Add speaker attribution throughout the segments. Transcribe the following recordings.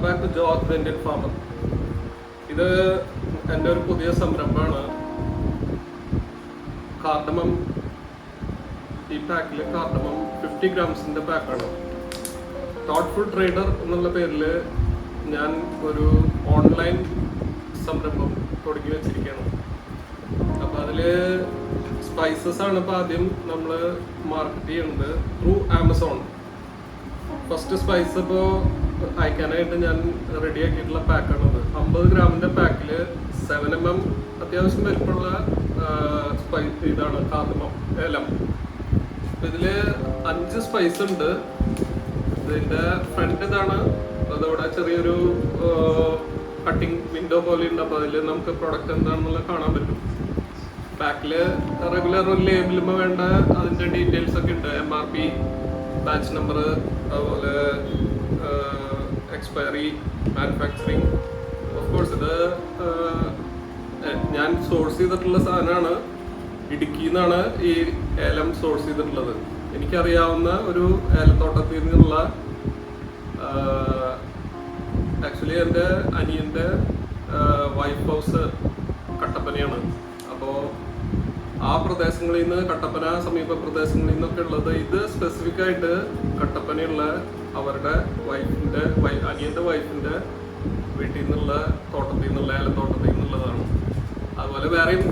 Speaker 1: Back to George the Indian farmer. ഇത് എൻ്റെ ഒരു പുതിയ സംരംഭമാണ്. കാർഡമം, ഈ പാക്കിൽ കാർഡമം 50 ഗ്രാംസിൻ്റെ പാക്കാണ്. തോട്ട്ഫുൾ ട്രേഡർ എന്നുള്ള പേരിൽ ഞാൻ ഒരു ഓൺലൈൻ സംരംഭം തുടങ്ങി വെച്ചിരിക്കുകയാണ്. അപ്പോൾ അതിൽ സ്പൈസസ് ആണ് ഇപ്പോൾ ആദ്യം നമ്മൾ മാർക്കറ്റ് ചെയ്യുന്നത് ത്രൂ ആമസോൺ. ഫസ്റ്റ് സ്പൈസ് ഇപ്പോൾ അയക്കാനായിട്ട് ഞാൻ റെഡി ആക്കിയിട്ടുള്ള പാക്കാണത്. 50 ഗ്രാമിൻ്റെ പാക്കിൽ 7mm അത്യാവശ്യം വലിപ്പമുള്ള ഇതാണ് കാർഡമം, ഏലം. ഇതിൽ 5 സ്പൈസ് ഉണ്ട്. ഇതിൻ്റെ ഫ്രണ്ട് ഇതാണ്. അതവിടെ ചെറിയൊരു കട്ടിങ് വിൻഡോ പോലെ ഉണ്ട്. അപ്പോൾ അതിൽ നമുക്ക് പ്രൊഡക്റ്റ് എന്താണെന്നുള്ളത് കാണാൻ പറ്റും. പാക്കിൽ റെഗുലർ ഒരു ലേബിളുമ്പോൾ വേണ്ട അതിൻ്റെ ഡീറ്റെയിൽസ് ഒക്കെ ഉണ്ട്. MRP, ബാച്ച് നമ്പർ, അതുപോലെ എക്സ്പയറി, മാനുഫാക്ചറിങ്. ഓഫ് കോഴ്സ് ഇത് ഞാൻ സോഴ്സ് ചെയ്തിട്ടുള്ള സാധനമാണ്. ഇടുക്കിയിൽ നിന്നാണ് ഈ ഏലം സോഴ്സ് ചെയ്തിട്ടുള്ളത്. എനിക്കറിയാവുന്ന ഒരു ഏലത്തോട്ടത്തിൽ നിന്നുള്ള, ആക്ച്വലി എൻ്റെ അനിയൻ്റെ വൈഫ് ഹൗസ് കട്ടപ്പനയാണ്. അപ്പോൾ ആ പ്രദേശങ്ങളിൽ നിന്ന്, കട്ടപ്പന സമീപ പ്രദേശങ്ങളിൽ നിന്നൊക്കെ ഉള്ളത് ഇത് സ്പെസിഫിക് ആയിട്ട് കട്ടപ്പനയുള്ള അവരുടെ അനിയൻ്റെ വൈഫിൻ്റെ വീട്ടിൽ നിന്നുള്ള തോട്ടത്തിൽ നിന്നുള്ള, ഏലത്തോട്ടത്തിൽ നിന്നുള്ളതാണ്. അതുപോലെ വേറെയും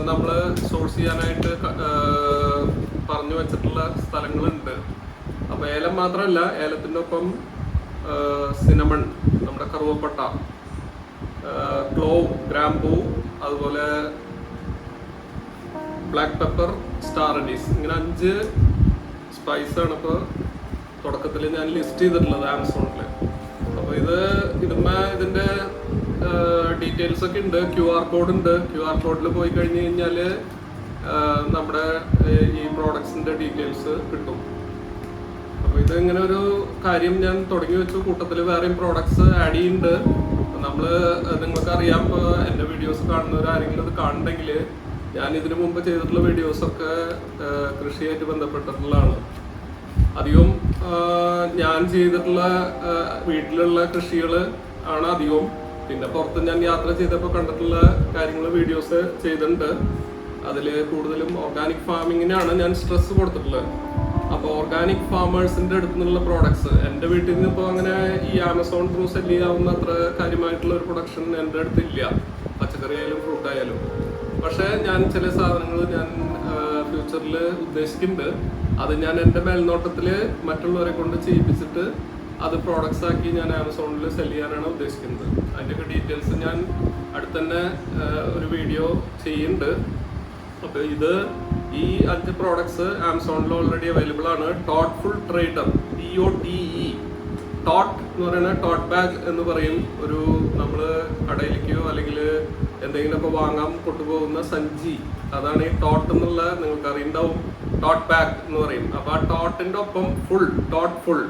Speaker 1: നമ്മൾ സോഴ്സ് ചെയ്യാനായിട്ട് പറഞ്ഞു വെച്ചിട്ടുള്ള സ്ഥലങ്ങളുണ്ട്. അപ്പോൾ ഏലം മാത്രമല്ല, ഏലത്തിൻ്റെ ഒപ്പം സിനമൺ, നമ്മുടെ കറുവപ്പട്ട, ക്ലോവ്, ഗ്രാമ്പൂ, അതുപോലെ ബ്ലാക്ക് പെപ്പർ, സ്റ്റാർ അനീസ്, ഇങ്ങനെ 5 സ്പൈസാണ് ഇപ്പോൾ തുടക്കത്തിൽ ഞാൻ ലിസ്റ്റ് ചെയ്തിട്ടുള്ളത് ആമസോണിൽ. അപ്പോൾ ഇതിൻ്റെ ഡീറ്റെയിൽസ് ഒക്കെ ഉണ്ട്. QR കോഡ് ഉണ്ട്. QR കോഡിൽ പോയി കഴിഞ്ഞ് കഴിഞ്ഞാൽ നമ്മുടെ ഈ പ്രോഡക്ട്സിൻ്റെ ഡീറ്റെയിൽസ് കിട്ടും. അപ്പോൾ ഇത് ഇങ്ങനെ ഒരു കാര്യം ഞാൻ തുടങ്ങി വെച്ചു. കൂട്ടത്തിൽ വേറെയും പ്രോഡക്ട്സ് ആഡ് ചെയ്യുന്നുണ്ട്. നമ്മൾ നിങ്ങൾക്കറിയാം, ഇപ്പോൾ എൻ്റെ വീഡിയോസ് കാണുന്നവർ ആരെങ്കിലും ഇത് കാണുന്നുണ്ടെങ്കിൽ ഞാൻ ഇതിനു മുമ്പ് ചെയ്തിട്ടുള്ള വീഡിയോസൊക്കെ കൃഷിയായിട്ട് ബന്ധപ്പെട്ടിട്ടുള്ളതാണ്. അധികവും ഞാൻ ചെയ്തിട്ടുള്ള വീട്ടിലുള്ള കൃഷികൾ ആണ് അധികവും. പിന്നെ പുറത്ത് ഞാൻ യാത്ര ചെയ്തപ്പോൾ കണ്ടിട്ടുള്ള കാര്യങ്ങൾ വീഡിയോസ് ചെയ്തിട്ടുണ്ട്. അതിൽ കൂടുതലും ഓർഗാനിക് ഫാമിങ്ങിനാണ് ഞാൻ സ്ട്രെസ് കൊടുത്തിട്ടുള്ളത്. അപ്പോൾ ഓർഗാനിക് ഫാമേഴ്സിൻ്റെ അടുത്ത് നിന്നുള്ള പ്രോഡക്ട്സ് എൻ്റെ വീട്ടിൽ നിന്ന് ഇപ്പോൾ അങ്ങനെ ഈ ആമസോൺ ത്രൂ സെല് ചെയ്യാവുന്ന അത്ര കാര്യമായിട്ടുള്ള ഒരു പ്രൊഡക്ഷൻ എൻ്റെ അടുത്തില്ല, പച്ചക്കറി ആയാലും ഫ്രൂട്ട് ആയാലും. പക്ഷേ ഞാൻ ചില സാധനങ്ങൾ ഞാൻ ഫ്യൂച്ചറിൽ ഉദ്ദേശിക്കുന്നുണ്ട്. അത് ഞാൻ എൻ്റെ മേൽനോട്ടത്തിൽ മറ്റുള്ളവരെ കൊണ്ട് ചെയ്യിപ്പിച്ചിട്ട് അത് പ്രോഡക്ട്സ് ആക്കി ഞാൻ ആമസോണിൽ സെല് ചെയ്യാനാണ് ഉദ്ദേശിക്കുന്നത്. അതിൻ്റെയൊക്കെ ഡീറ്റെയിൽസ് ഞാൻ അടുത്തന്നെ ഒരു വീഡിയോ ചെയ്യുന്നുണ്ട്. അപ്പോൾ ഈ 5 പ്രോഡക്ട്സ് ആമസോണിൽ ഓൾറെഡി അവൈലബിൾ ആണ്. തോട്ട്ഫുൾ ട്രേഡർ, TOTE, ടോട്ട് എന്ന് പറയുന്നത് ടോട്ട് ബാഗ് എന്ന് പറയും. ഒരു നമ്മൾ കടയിലേക്കോ അല്ലെങ്കിൽ എന്തെങ്കിലുമൊക്കെ വാങ്ങാൻ കൊണ്ടുപോകുന്ന സഞ്ചി, അതാണ് ഈ ടോട്ട് എന്നുള്ള, നിങ്ങൾക്ക് അറിയുണ്ടാവും. ടോട്ട് ബാഗ് എന്ന് പറയും. അപ്പോൾ ആ ടോട്ടിൻ്റെ ഒപ്പം ഫുൾ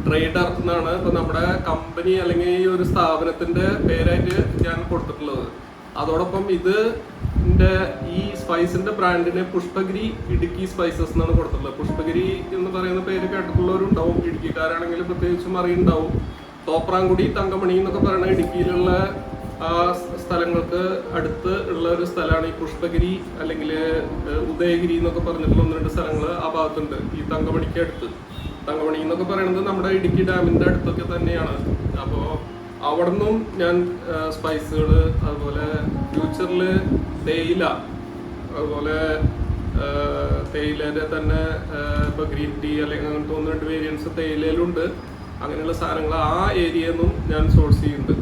Speaker 1: ട്രേഡർ എന്നാണ് ഇപ്പോൾ നമ്മുടെ കമ്പനി അല്ലെങ്കിൽ ഈ ഒരു സ്ഥാപനത്തിൻ്റെ പേരായിട്ട് ഞാൻ കൊടുത്തിട്ടുള്ളത്. അതോടൊപ്പം ഈ സ്പൈസിന്റെ ബ്രാൻഡിന് പുഷ്പഗിരി ഇടുക്കി സ്പൈസസ് എന്നാണ് കൊടുത്തിട്ടുള്ളത്. പുഷ്പഗിരി എന്ന് പറയുന്ന പേര് കേട്ടിട്ടുള്ളവരുണ്ടാവും. ഇടുക്കിക്കാരാണെങ്കിൽ പ്രത്യേകിച്ചും അറിയുണ്ടാവും. തോപ്രാംകുടി, തങ്കമണി എന്നൊക്കെ പറയുന്ന ഇടുക്കിയിലുള്ള ആ സ്ഥലങ്ങൾക്ക് അടുത്ത് ഉള്ള ഒരു സ്ഥലമാണ് ഈ പുഷ്പഗിരി, അല്ലെങ്കിൽ ഉദയഗിരി എന്നൊക്കെ പറഞ്ഞിട്ടുള്ള 1-2 സ്ഥലങ്ങൾ ആ ഭാഗത്തുണ്ട്. ഈ തങ്കമണിക്ക് അടുത്ത്, തങ്കമണി എന്നൊക്കെ പറയുന്നത് നമ്മുടെ ഇടുക്കി ഡാമിൻ്റെ അടുത്തൊക്കെ തന്നെയാണ്. അപ്പോൾ അവിടെ നിന്നും ഞാൻ സ്പൈസുകൾ, അതുപോലെ ഫ്യൂച്ചറിൽ തേയില, അതുപോലെ തേയിലേൻ്റെ തന്നെ ഇപ്പോൾ ഗ്രീൻ ടീ അല്ലെങ്കിൽ അങ്ങനത്തെ 1-2 വേരിയൻസ് തേയിലയിലുണ്ട്. അങ്ങനെയുള്ള സാധനങ്ങൾ ആ ഏരിയയിൽ നിന്നും ഞാൻ സോഴ്സ് ചെയ്യുന്നുണ്ട്.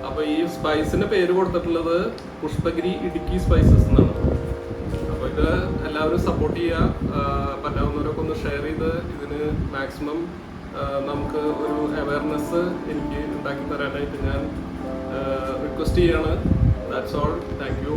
Speaker 1: അപ്പോൾ ഈ സ്പൈസിന് പേര് കൊടുത്തിട്ടുള്ളത് പുഷ്പഗിരി ഇടുക്കി സ്പൈസസ് എന്നാണ്. അപ്പോൾ ഇത് എല്ലാവരും സപ്പോർട്ട് ചെയ്യുക. പറ്റാവുന്നവരൊക്കെ ഒന്ന് ഷെയർ ചെയ്ത് ഇതിന് മാക്സിമം നമുക്ക് ഒരു അവയർനെസ് എനിക്ക് ഉണ്ടാക്കി തരാനായിട്ട് ഞാൻ റിക്വസ്റ്റ് ചെയ്യാണ്. That's all. Thank you.